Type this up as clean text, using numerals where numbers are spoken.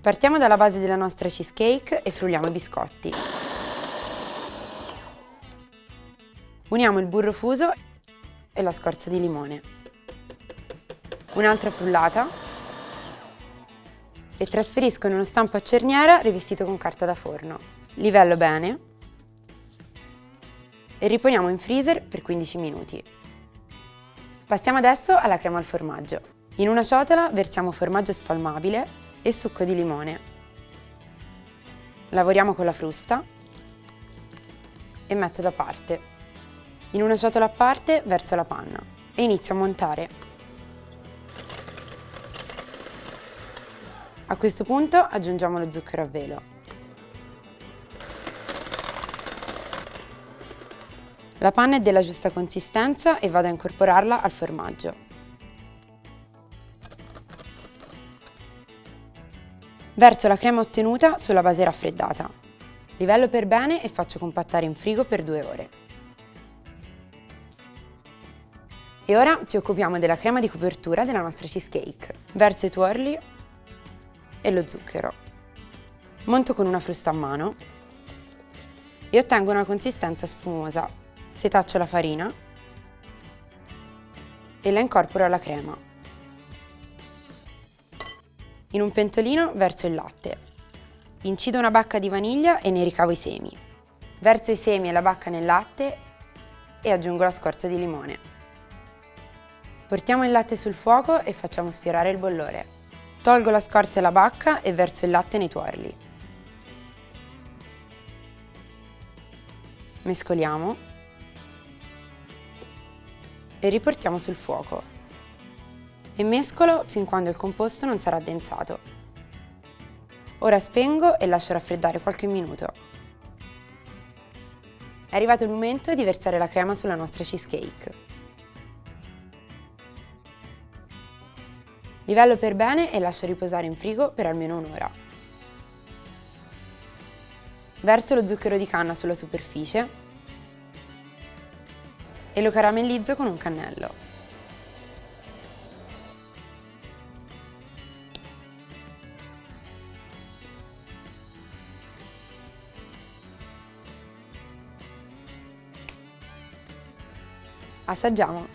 Partiamo dalla base della nostra cheesecake e frulliamo i biscotti. Uniamo il burro fuso e la scorza di limone. Un'altra frullata e trasferisco in uno stampo a cerniera rivestito con carta da forno. Livello bene e riponiamo in freezer per 15 minuti. Passiamo adesso alla crema al formaggio. In una ciotola versiamo formaggio spalmabile e succo di limone. Lavoriamo con la frusta e metto da parte. In una ciotola a parte verso la panna e inizio a montare. A questo punto aggiungiamo lo zucchero a velo. La panna è della giusta consistenza e vado a incorporarla al formaggio. Verso la crema ottenuta sulla base raffreddata. Livello per bene e faccio compattare in frigo per 2 ore. E ora ci occupiamo della crema di copertura della nostra cheesecake. Verso i tuorli e lo zucchero. Monto con una frusta a mano e ottengo una consistenza spumosa. Setaccio la farina e la incorporo alla crema. In un pentolino verso il latte. Incido una bacca di vaniglia e ne ricavo i semi. Verso i semi e la bacca nel latte e aggiungo la scorza di limone. Portiamo il latte sul fuoco e facciamo sfiorare il bollore. Tolgo la scorza e la bacca e verso il latte nei tuorli. Mescoliamo e riportiamo sul fuoco. E mescolo fin quando il composto non sarà addensato. Ora spengo e lascio raffreddare qualche minuto. È arrivato il momento di versare la crema sulla nostra cheesecake. Livello per bene e lascio riposare in frigo per almeno un'ora. Verso lo zucchero di canna sulla superficie e lo caramellizzo con un cannello. Assaggiamo.